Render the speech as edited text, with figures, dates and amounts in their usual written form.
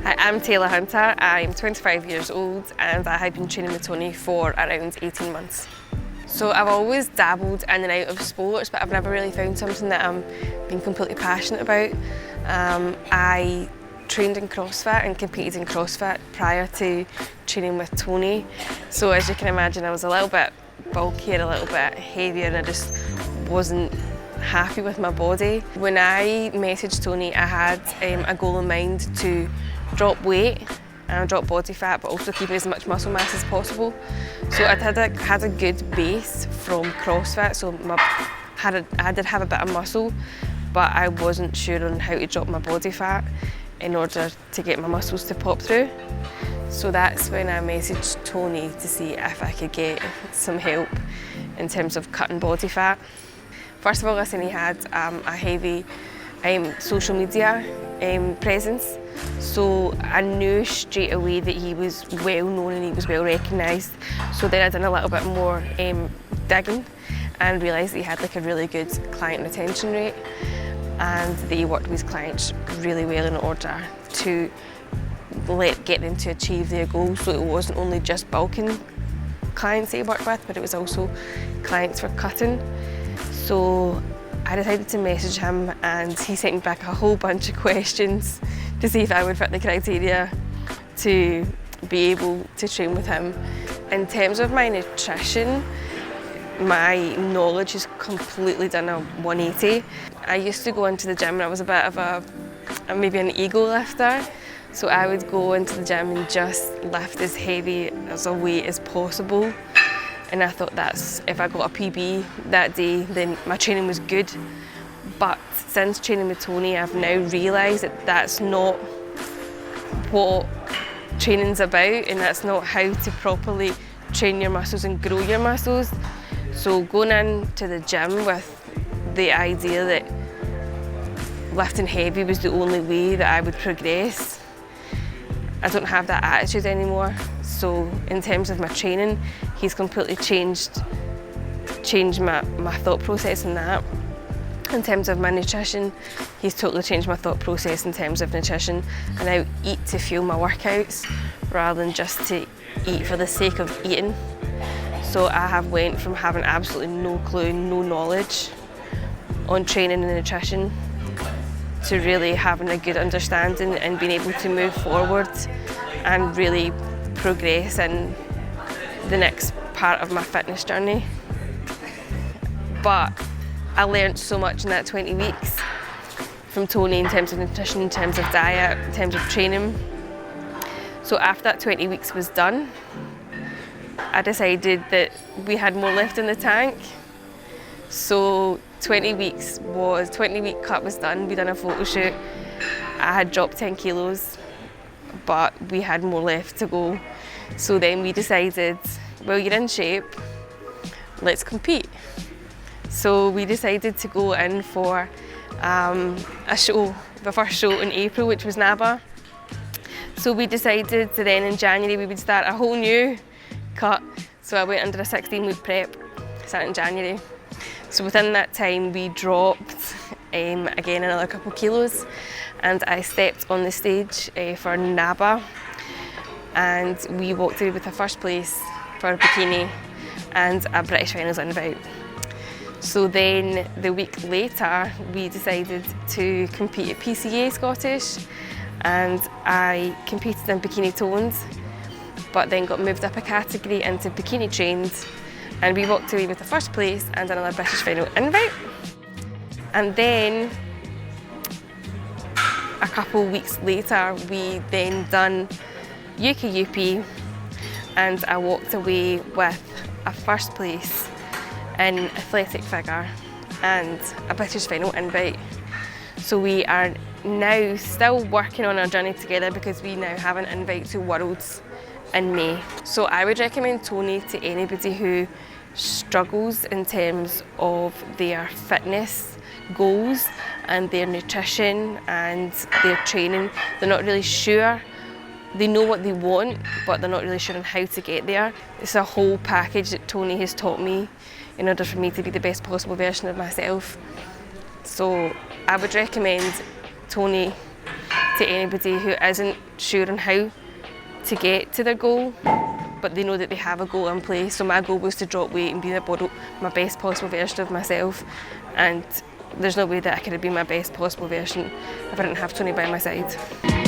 Hi, I'm Tayla Hunter. I'm 25 years old and I have been training with Tony for around 18 months. So I've always dabbled in and out of sports, but I've never really found something that I'm being completely passionate about. I trained in CrossFit and competed in CrossFit prior to training with Tony. So as you can imagine, I was a little bit bulkier, a little bit heavier, and I just wasn't happy with my body. When I messaged Tony, I had a goal in mind to drop weight and drop body fat, but also keeping as much muscle mass as possible. So I had a good base from CrossFit, so I did have a bit of muscle, but I wasn't sure on how to drop my body fat in order to get my muscles to pop through. So that's when I messaged Tony to see if I could get some help in terms of cutting body fat. First of all, I seen he had a heavy social media presence, so I knew straight away that he was well known and he was well recognised. So then I did a little bit more digging and realised that he had like a really good client retention rate and that he worked with his clients really well in order to get them to achieve their goals. So it wasn't only just bulking clients that he worked with, but it was also clients for cutting. So I decided to message him and he sent me back a whole bunch of questions to see if I would fit the criteria to be able to train with him. In terms of my nutrition, my knowledge has completely done a 180. I used to go into the gym and I was a bit of maybe an ego lifter. So I would go into the gym and just lift as heavy as a weight as possible. And I thought if I got a PB that day, then my training was good. But since training with Tony, I've now realised that that's not what training's about, and that's not how to properly train your muscles and grow your muscles. So going into the gym with the idea that lifting heavy was the only way that I would progress, I don't have that attitude anymore. So in terms of my training, he's completely changed my thought process in that. In terms of my nutrition, he's totally changed my thought process in terms of nutrition. I now eat to fuel my workouts rather than just to eat for the sake of eating. So I have went from having absolutely no clue, no knowledge on training and nutrition to really having a good understanding and being able to move forward and really progress in the next part of my fitness journey. But I learned so much in that 20 weeks from Tony in terms of nutrition, in terms of diet, in terms of training. So after that 20 weeks was done, I decided that we had more left in the tank. So 20-week cut was done. We done a photo shoot. I had dropped 10 kilos, but we had more left to go. So then we decided, well, you're in shape, let's compete. So we decided to go in for a show, the first show in April, which was NABBA. So we decided that then in January we would start a whole new cut. So I went under a 16-week prep, starting in January. So within that time we dropped again another couple kilos, and I stepped on the stage for NABBA, and we walked away with a first place for a bikini and a British Finals invite. So then the week later we decided to compete at PCA Scottish, and I competed in bikini tones, but then got moved up a category into bikini trained, and we walked away with the first place and another British Final invite. And then a couple weeks later we then done UKUP, and I walked away with a first place in athletic figure and a British Final invite. So we are now still working on our journey together because we now have an invite to Worlds in May. So I would recommend Tony to anybody who struggles in terms of their fitness goals and their nutrition and their training. They're not really sure. They know what they want, but they're not really sure on how to get there. It's a whole package that Tony has taught me in order for me to be the best possible version of myself. So I would recommend Tony to anybody who isn't sure on how to get to their goal, but they know that they have a goal in place. So my goal was to drop weight and be my best possible version of myself, and there's no way that I could have been my best possible version if I didn't have Tony by my side.